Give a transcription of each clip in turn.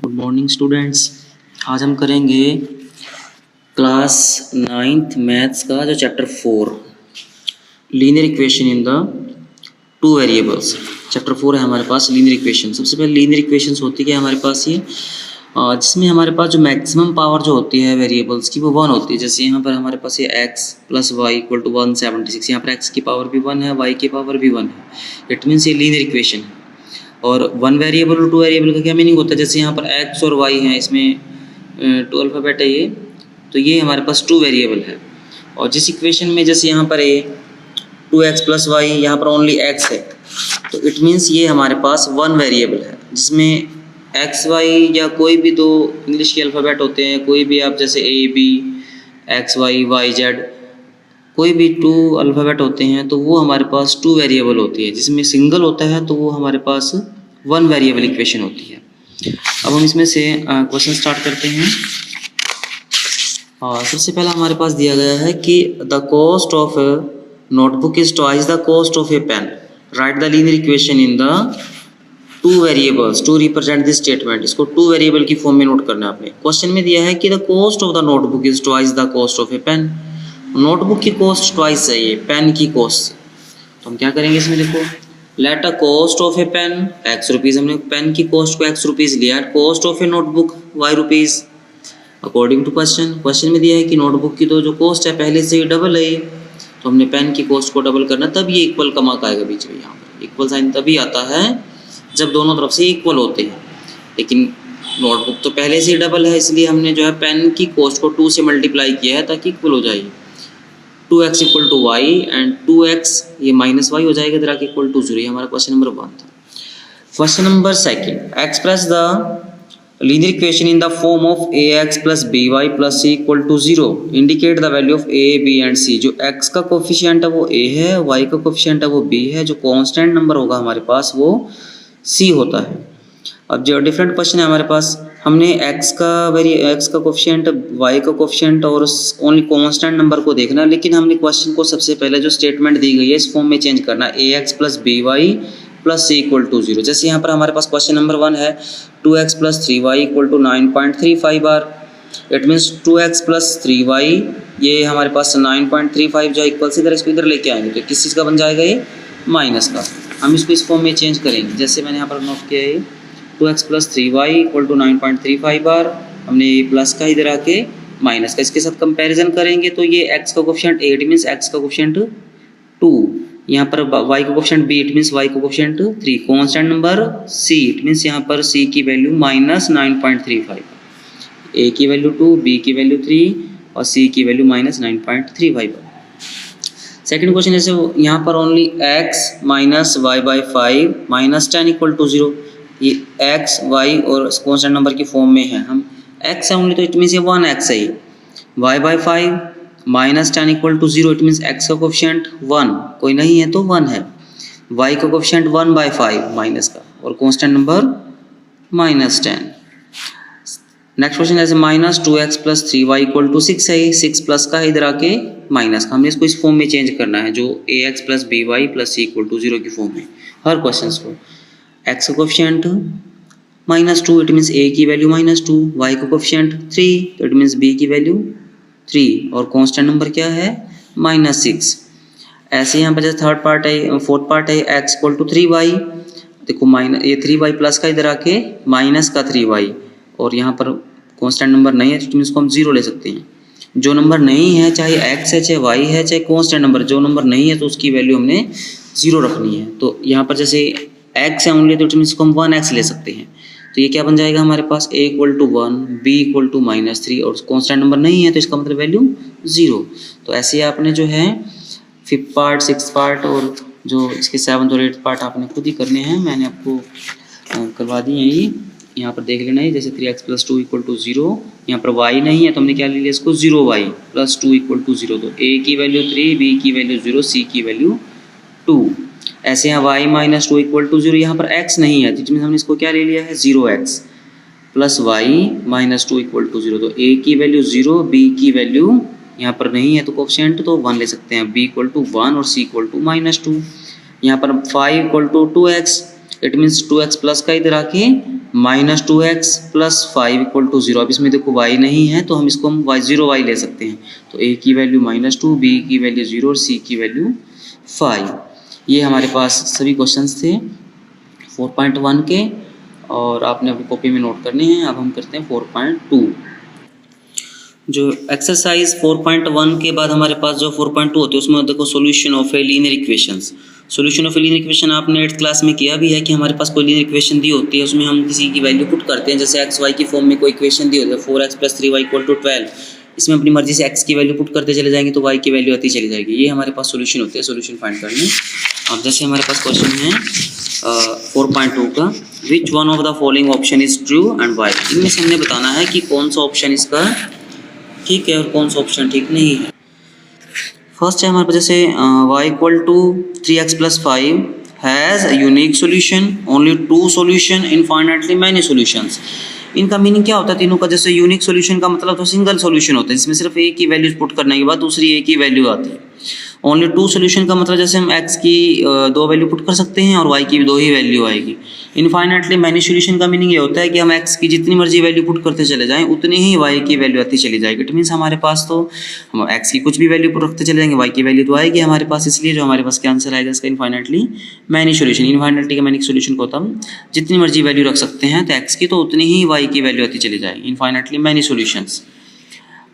Good morning students. आज हम करेंगे क्लास 9th मैथ्स का जो chapter 4 linear equation in the two variables. Chapter 4 है हमारे पास लीनियर इक्वेशन। सबसे पहले लीनियर इक्वेशंस होती है हमारे पास ये जिसमें हमारे पास जो मैक्सिमम पावर जो होती है वेरिएबल्स की वो 1 होती है। जैसे यहाँ पर हमारे पास ये x + y = 176, यहाँ पर x की पावर भी 1 है, y की पावर भी 1 है। इट मीन्स ये लीनियर इक्वेशन है। और 1 वेरिएबल और 2 वेरिएबल का क्या मीनिंग होता है? जैसे यहाँ पर x और y हैं, इसमें 2 अल्फ़ाबेट है ये, तो ये हमारे पास 2 वेरिएबल है। और जिस इक्वेशन में जैसे यहाँ पर 2x + y, यहाँ पर ओनली x है, तो इट मीन्स ये हमारे पास 1 वेरिएबल है जिसमें x y या कोई भी 2 इंग्लिश के अल्फ़ाबेट होते हैं, कोई भी आप जैसे a b x y y z कोई भी 2 अल्फ़ाबेट होते हैं तो वो हमारे पास 2 वेरिएबल होती है। जिसमें सिंगल होता है तो वो हमारे पास 1 वेरिएबल इक्वेशन होती है। अब हम इसमें से क्वेश्चन स्टार्ट करते हैं। सबसे पहला हमारे पास दिया गया है कि the cost of a notebook is twice the cost of a pen. Write the linear equation in the 2 variables to represent this statement. इसको 2 वेरिएबल की फॉर्म में नोट करना है आपने। क्वेश्चन में दिया है कि the cost of the notebook is twice the cost of a pen. Notebook की कॉस्ट ट्वाइस चाहिए पेन की कॉस्ट, तो हम क्या करेंगे इसमें? देखो, let a cost of a pen x rupees, हमने पेन की कॉस्ट को x रुपीज़ लिया। Cost of a notebook y rupees according to question में दिया है कि नोटबुक की तो जो कॉस्ट है पहले से ही डबल है, तो हमने पेन की कॉस्ट को डबल करना, तब ये इक्वल का मार्क आएगा बीच में। यहाँ पर इक्वल साइन तभी आता है जब दोनों तरफ से इक्वल होते हैं। लेकिन नोटबुक तो पहले से ही डबल है, इसलिए हमने जो है पेन की कॉस्ट को 2 से मल्टीप्लाई किया है ताकि इक्वल हो जाए। 2x = y एंड 2x ये -y हो जाएगा, इधर आके = 0। ये हमारा क्वेश्चन नंबर 1 था। Question number 2, express the linear equation in the form of ax + by + c = 0। Indicate the value of a, b and c। जो x का कोफिशिएंट है वो a है, y का कोफिशिएंट है वो b है, जो कांस्टेंट नंबर होगा हमारे पास वो c होता है। अब जो डिफरेंट क्वेश्चन है हमारे पास, हमने x का कोफिशिएंट, y का कोफिशिएंट और ओनली कांस्टेंट नंबर को देखना, लेकिन हमने क्वेश्चन को सबसे पहले जो स्टेटमेंट दी गई है इस फॉर्म में चेंज करना, ax + by + c = 0। जैसे यहाँ पर हमारे पास क्वेश्चन नंबर 1 है 2x + 3y = 9.35 bar. It means 2x + 3y ये हमारे पास 9.35 जो इक्वल से इधर लेके आएंगे तो किस चीज़ का बन जाएगा? ये माइनस का। हम इसको इस फॉर्म में चेंज करेंगे। जैसे मैंने यहाँ पर नोट किया है 2x + 3y = 9.35 बार, हमने ये प्लस का इधर आके माइनस का, इसके साथ कंपैरिजन करेंगे तो ये x का कोफिशिएंट 8 मीन्स x का कोफिशिएंट 2, यहाँ पर y का coefficient b it means y का coefficient 3, constant number c it means यहाँ पर c की वैल्यू -9.35, a की वैल्यू 2, b की वैल्यू 3 और c की वैल्यू -9.35। सेकेंड क्वेश्चन जैसे यहाँ पर ओनली x - y/5 -10 = 0। ये x y और कांस्टेंट नंबर की फॉर्म में है। हम x है ओनली तो इट मीन्स ये 1x है। y/5 -10 = 0 इट मीन्स x का कोफिशिएंट 1, कोई नहीं है तो 1 है। y का कोफिशिएंट 1/5 माइनस का और कांस्टेंट नंबर -10। नेक्स्ट क्वेश्चन जैसे -2x + 3y = 6 है, 6 प्लस का इधर आके माइनस का, हमने इसको इस फॉर्म में चेंज करना है जो ax + by + c = 0 की फॉर्म में। हर क्वेश्चन को x का कोफिशिएंट -2 इट मीन्स a की वैल्यू -2, y का कोफिशिएंट 3 तो इट मीन्स b की वैल्यू 3 और कांस्टेंट नंबर क्या है? -6। ऐसे यहाँ पर जैसे फोर्थ पार्ट है x = 3y, देखो ये 3y प्लस का इधर आके माइनस का 3y और यहाँ पर कांस्टेंट नंबर नहीं है तो इसको हम 0 ले सकते हैं। जो नंबर नहीं है चाहे x है चाहे y है चाहे कांस्टेंट नंबर, जो नंबर नहीं है तो उसकी वैल्यू हमने 0 रखनी है। तो यहाँ पर जैसे x है ओनली तो इट मीन्स को हम 1x ले सकते हैं। तो ये क्या बन जाएगा हमारे पास? a = 1, b = -3 और कांस्टेंट नंबर नहीं है तो इसका मतलब वैल्यू 0। तो ऐसे आपने जो है 5th पार्ट 6th पार्ट और जो इसके 7th और 8th पार्ट आपने खुद ही करने हैं, मैंने आपको करवा दिए हैं। ये यहाँ पर देख लेना है। जैसे 3x + 2 = 0, यहाँ पर y नहीं है तो हमने क्या ले लिया इसको 0y + 2 = 0। तो a की वैल्यू 3, b की वैल्यू 0, c की वैल्यू 2। ऐसे यहाँ y - 2 = 0, यहाँ पर x नहीं है तो हमने इसको क्या ले लिया है 0x + y - 2 = 0। तो a की वैल्यू 0, b की वैल्यू यहाँ पर नहीं है तो कोफिशिएंट तो 1 ले सकते हैं, b = 1 और c = -2। यहाँ पर 5 = 2x it means 2x plus का इधर आके -2x + 5 = 0। अब इसमें देखो y नहीं है तो हम इसको हम y ले सकते हैं। तो a की वैल्यू -2, b की वैल्यू 0 और c की वैल्यू 5। ये हमारे पास सभी क्वेश्चंस थे 4.1 के और आपने अपनी कॉपी में नोट करने हैं। अब हम करते हैं 4.2। जो एक्सरसाइज 4.1 के बाद हमारे पास जो 4.2 होते हैं उसमें देखो solution of a linear equations. Solution of a linear equation आपने 8th क्लास में किया भी है कि हमारे पास कोई लीनियर इक्वेशन दी होती है, उसमें हम किसी की वैल्यू पुट करते हैं। जैसे एक्स वाई की फॉर्म में कोई इक्वेशन दी होती है 4x + 3y = 12। इसमें अपनी मर्जी से x की वैल्यू पुट करते चले जाएंगे तो y की वैल्यू आती चली जाएगी। ये हमारे पास सॉल्यूशन होते हैं, सॉल्यूशन फाइंड करने। अब जैसे हमारे पास क्वेश्चन है 4.2 का, which one of the following option is true and why. इनमें से हमने बताना है कि कौन सा ऑप्शन इसका ठीक है और कौन सा ऑप्शन ठीक नहीं है। फर्स्ट है हमारे पास जैसे y = 3x + 5 has a unique solution, only 2 solution, infinitely many solutions. इनका मीनिंग क्या होता है तीनों का? जैसे यूनिक सॉल्यूशन का मतलब तो सिंगल सॉल्यूशन होता है जिसमें सिर्फ एक ही वैल्यू पुट करने के बाद दूसरी एक ही वैल्यू आती है। ओनली 2 सॉल्यूशन का मतलब जैसे हम x की 2 वैल्यू पुट कर सकते हैं और y की भी 2 ही वैल्यू आएगी। इनफाइनाइटली मैनी सॉल्यूशन का मीनिंग ये होता है कि हम x की जितनी मर्जी वैल्यू पुट करते चले जाएं उतनी ही y की वैल्यू आती चली जाएगी। इट मीन्स हमारे पास तो हम x की कुछ भी वैल्यू पुट रखते चले जाएंगे y की वैल्यू तो आएगी हमारे पास, इसलिए जो हमारे पास क्या आंसर आएगा इसका इनफाइनाइटली मैनी सॉल्यूशन। इनफाइनाइटली का मैनी सॉल्यूशन को हम जितनी मर्जी वैल्यू रख सकते हैं तो x की तो उतनी ही y की वैल्यू आती चली जाएगी। Infinitely many solutions.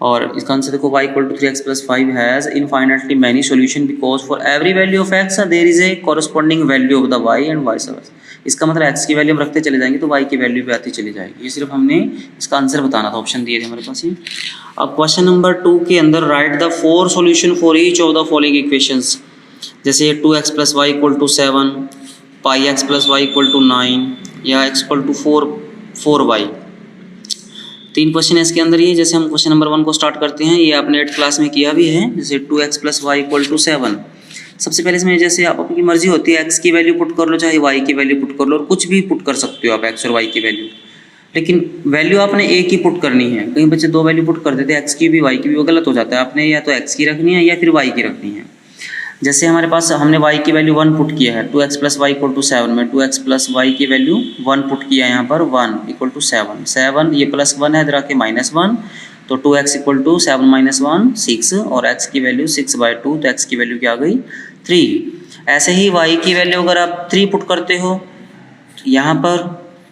और इसका आंसर देखो y = 3x + 5 has infinitely many solution because for every value of x there is a corresponding value of the y and vice versa. इसका मतलब x की वैल्यू हम रखते चले जाएंगे तो y की वैल्यू भी आती चली जाएगी। ये सिर्फ हमने इसका आंसर बताना था, ऑप्शन दिए थे हमारे पास ये। अब क्वेश्चन नंबर 2 के अंदर right the 4 solution for each of the following equations. जैसे 2x + y = 7, πx + y = 9 या x = 4y। 3 क्वेश्चन है इसके अंदर। ये जैसे हम क्वेश्चन नंबर 1 को स्टार्ट करते हैं, ये आपने 8th क्लास में किया भी है। जैसे 2x + y = 7। सबसे पहले इसमें जैसे आप अपनी मर्जी होती है x की वैल्यू पुट कर लो चाहे y की वैल्यू पुट कर लो, और कुछ भी पुट कर सकते हो आप x और y की वैल्यू, लेकिन वैल्यू आपने एक ही पुट करनी है। कई बच्चे 2 वैल्यू पुट कर देते हैं x की भी y की भी, वो गलत हो जाता है। आपने या तो x की रखनी है या फिर y की रखनी है। जैसे हमारे पास हमने y की वैल्यू 1 पुट किया है 2x + y = 7 में 2x + y की वैल्यू 1 पुट किया है यहाँ पर 1 = 7। 7 ये +1 है इधर आके -1 तो 2x = 7 - 1 6 और x की वैल्यू 6/2 तो x की वैल्यू क्या आ गई 3। ऐसे ही y की वैल्यू अगर आप 3 पुट करते हो यहाँ पर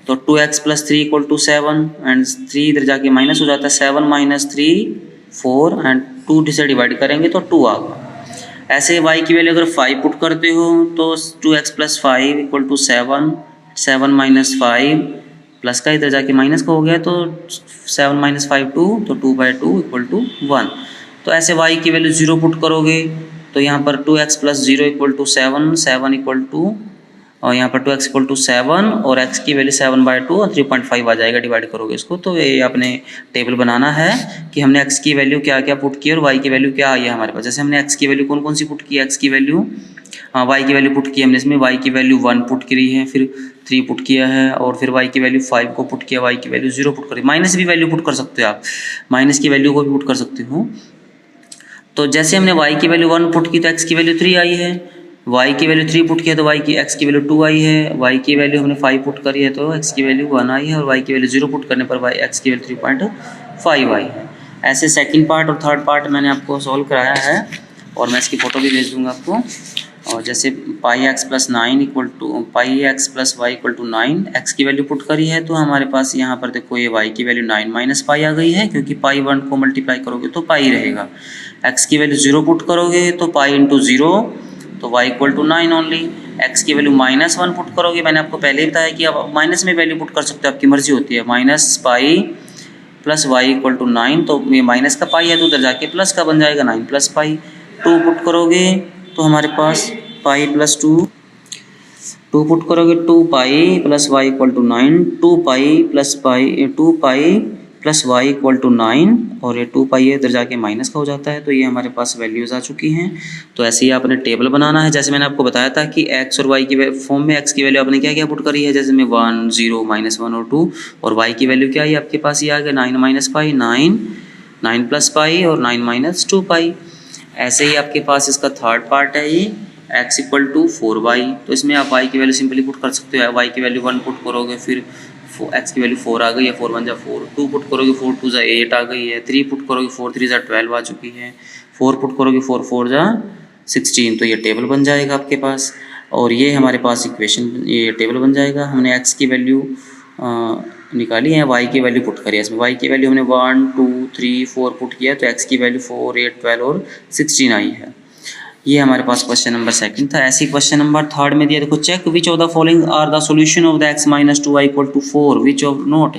तो 2x + 3 = 7 एंड 3 इधर जाके माइनस हो जाता है 7 - 3 4 एंड 2 से डिवाइड करेंगे तो 2 आ गया। ऐसे y की वैल्यू अगर 5 पुट करते हो तो 2x + 5 = 7 7 - 5 प्लस का इधर जाके माइनस का हो गया तो 7 - 5 2 तो 2/2 = 1। तो ऐसे y की वैल्यू 0 पुट करोगे तो यहाँ पर 2x + 0 = 7 7 = और यहाँ पर 2x = 7 और x की वैल्यू 7/2 और 3.5 आ जाएगा, डिवाइड करोगे इसको। तो ये आपने टेबल बनाना है कि हमने x की वैल्यू क्या क्या पुट की और y की वैल्यू क्या आई है हमारे पास। जैसे हमने x की वैल्यू कौन कौन सी पुट की है, x की वैल्यू y की वैल्यू पुट की हमने इसमें y की वैल्यू 1 पुट करी है, फिर 3 पुट किया है और फिर y की वैल्यू 5 को पुट किया, y की वैल्यू 0 पुट करी। माइनस भी वैल्यू पुट कर सकते हो आप, माइनस की वैल्यू को भी पुट कर सकते हो। तो जैसे हमने y की वैल्यू 1 पुट की तो x की वैल्यू 3 आई है, y की वैल्यू 3 पुट किया तो x की वैल्यू 2 आई है, y की वैल्यू हमने 5 पुट करी है तो x की वैल्यू 1 आई है और y की वैल्यू 0 पुट करने पर x की वैल्यू 3.5 आई है। ऐसे सेकंड पार्ट और थर्ड पार्ट मैंने आपको सॉल्व कराया है और मैं इसकी फ़ोटो भी भेज दूँगा आपको। और जैसे πx + 9 = πx + y = 9, x की वैल्यू पुट करी है तो हमारे पास यहाँ पर देखो ये y की वैल्यू 9 - π आ गई है, क्योंकि π1 को मल्टीप्लाई करोगे तो π रहेगा। x की वैल्यू 0 पुट करोगे तो π × 0 तो y = 9 ओनली। x की वैल्यू -1 पुट करोगे, मैंने आपको पहले ही बताया कि आप माइनस में वैल्यू पुट कर सकते हो, आपकी मर्जी होती है। -π + y = 9 तो ये माइनस का पाई है तो उधर जाके प्लस का बन जाएगा 9 + π। 2 पुट करोगे तो हमारे पास π + 2 पुट करोगे 2π + y = 9 2π + y = 9 और ये 2π इधर जाके माइनस का हो जाता है। तो ये हमारे पास वैल्यूज़ आ चुकी हैं। तो ऐसे ही आपने टेबल बनाना है। जैसे मैंने आपको बताया था कि x और y की फॉर्म में x की वैल्यू आपने क्या क्या पुट करी है, जैसे में 1 0 -1 और 2, और y की वैल्यू क्या है आपके पास ये आ गया 9 - π 9 + π और 9 - 2π। ऐसे ही आपके पास इसका थर्ड पार्ट है ये x = 4y। तो इसमें आप y की वैल्यू सिंपली पुट कर सकते हो। y की वैल्यू 1 पुट करोगे, फिर एक्स की वैल्यू 4 आ गई है, 4 1 जा 4, 2 पुट करोगे 4 2 जा 8 आ गई है, 3 पुट करोगे 4 3 जा 12 आ चुकी है, 4 पुट करोगे 4 4 जा 16, तो ये टेबल बन जाएगा आपके पास। और ये हमारे पास इक्वेशन, ये टेबल बन जाएगा। हमने एक्स की वैल्यू निकाली है, वाई की वैल्यू पुट करी है इसमें। वाई की वैल्यू हमने 1 2 3 4 पुट किया, तो एक्स की वैल्यू 4 8 12 और 16 आई है। ये हमारे पास क्वेश्चन नंबर सेकंड था। ऐसे ही क्वेश्चन नंबर थर्ड में दिया, देखो check which of the following are the solution of the x minus 2y equal to 4, which of not.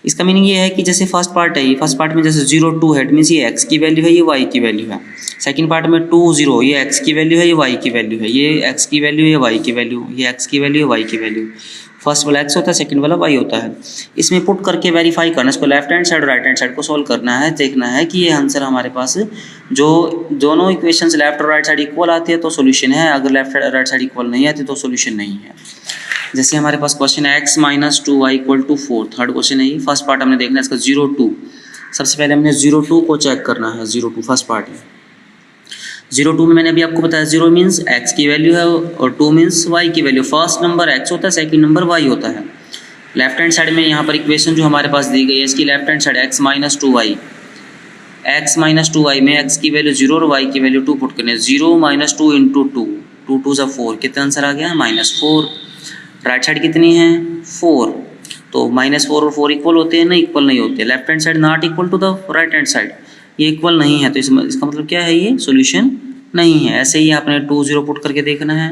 इसका मीनिंग ये है कि जैसे फर्स्ट पार्ट है, ये फर्स्ट पार्ट में जैसे 0 2 है, इट मीन्स ये x की वैल्यू है, ये y की वैल्यू है। सेकंड पार्ट में 2 0, ये x की वैल्यू है, ये y की वैल्यू है, ये x की वैल्यू, ये y की वैल्यू, ये x की वैल्यू, ये y की वैल्यू। फर्स्ट वाला x होता है, सेकंड वाला y होता है। इसमें पुट करके वेरीफाई करना, इसको लेफ्ट हैंड साइड और राइट हैंड साइड को सॉल्व करना है, देखना है कि ये आंसर हमारे पास जो दोनों इक्वेशंस लेफ्ट और राइट साइड इक्वल आती है तो सॉल्यूशन है, अगर लेफ्ट राइट साइड इक्वल नहीं आती तो सॉल्यूशन नहीं है। जैसे हमारे पास क्वेश्चन है x minus 2y equal to 4, third question है ये। फर्स्ट पार्ट हमने देखना है इसका 0 2, सबसे पहले हमने 0 2 को चेक करना है। 0 2 फर्स्ट पार्ट है। 0 2 में मैंने अभी आपको बताया 0 मीन्स x की वैल्यू है और 2 मीन्स y की वैल्यू। फर्स्ट नंबर x होता है, सेकंड नंबर y होता है। लेफ्ट हैंड साइड में यहाँ पर इक्वेशन जो हमारे पास दी गई है, इसकी left hand side x minus 2y, x minus 2y में x की वैल्यू 0 और y की वैल्यू 2 पुट करने। 0 माइनस 2 इंटू 2, 2 2 सा 4, कितना आंसर आ गया? -4। राइट साइड कितनी है? 4, तो -4 और 4 इक्वल होते हैं? नहीं, इक्वल नहीं होते। Left hand side not equal to the right hand side, ये इक्वल नहीं है, तो इसका मतलब क्या है? ये सॉल्यूशन नहीं है। ऐसे ही आपने 2 0 पुट करके देखना है।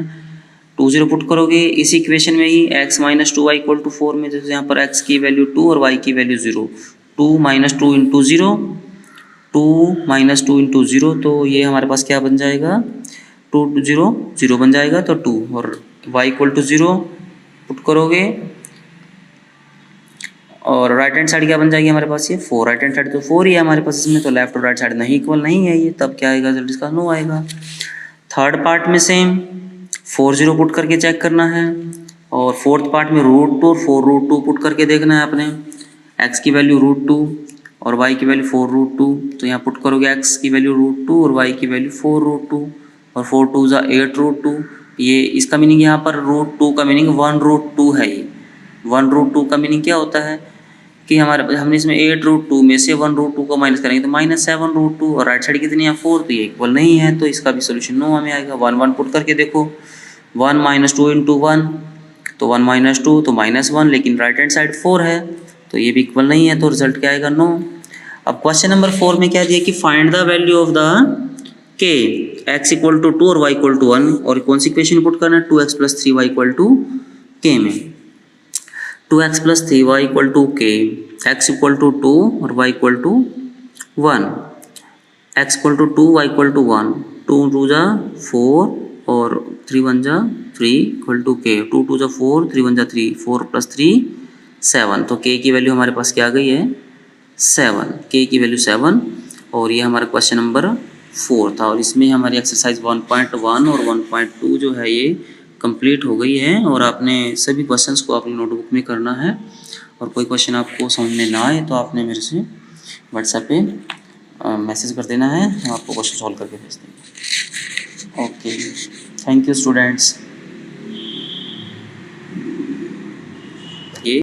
2 0 पुट करोगे इस इक्वेशन में ही, x minus 2y equal to 4 में, जैसे यहाँ पर x की वैल्यू 2 और y की value 0, 2 minus 2 into 0, 2 minus 2 into 0, तो ये हमारे पास क्या बन जाएगा? 2 0 0 बन जाएगा, तो 2, और y इक्वल टू 0 पुट करोगे और राइट हैंड साइड क्या बन जाएगी हमारे पास? ये 4, राइट हैंड साइड तो 4 ही है हमारे पास इसमें, तो लेफ्ट और राइट साइड नहीं इक्वल नहीं है ये, तब क्या आएगा? रिजल्ट इसका नो आएगा। थर्ड पार्ट में सेम 4 0 पुट करके चेक करना है, और फोर्थ पार्ट में √2 और 4√2 पुट करके देखना है अपने। x की वैल्यू √2 और y की वैल्यू 4√2, तो यहाँ पुट करोगे x की वैल्यू √2 और y की वैल्यू 4√2, और 4 2 ज़ा 8√2। ये इसका मीनिंग यहाँ पर √2 का मीनिंग 1√2 है। ये 1√2 का मीनिंग क्या होता है कि हमने इसमें 8√2 में से 1√2 को माइनस करेंगे तो -7√2, और राइट साइड कितनी है? 4, तो ये इक्वल नहीं है, तो इसका भी सोल्यूशन नो हमें आएगा। 1 1 पुट करके देखो, 1 माइनस 2 इंटू 1, तो 1 माइनस 2 तो -1, लेकिन राइट हैंड साइड 4 है, तो ये भी इक्वल नहीं है, तो रिजल्ट क्या आएगा? नो। अब क्वेश्चन नंबर 4 में क्या दिया कि find the value of the k, x equal to 2 और y इक्वल टू 1, और कौन सी इक्वेशन पुट करना है? 2x plus 3y equal to k में। 2x plus 3y equal to k, x equal to 2 और y equal to 1, x equal to 2 y equal to 1, 2 2 जा 4 और 3 1 जा 3 इक्वल टू k, 2 2 जा 4, 3 1 जा 3, 4 प्लस 3 7, तो k की वैल्यू हमारे पास क्या आ गई है? 7, k की वैल्यू 7, और ये हमारा क्वेश्चन नंबर 4 था। और इसमें हमारी एक्सरसाइज 1.1 और 1.2 जो है ये कंप्लीट हो गई है, और आपने सभी क्वेश्चंस को अपनी नोटबुक में करना है, और कोई क्वेश्चन आपको समझ में ना आए तो आपने मेरे से व्हाट्सएप पे मैसेज कर देना है, हम आपको क्वेश्चन सॉल्व करके भेज देंगे। Okay, thank you students.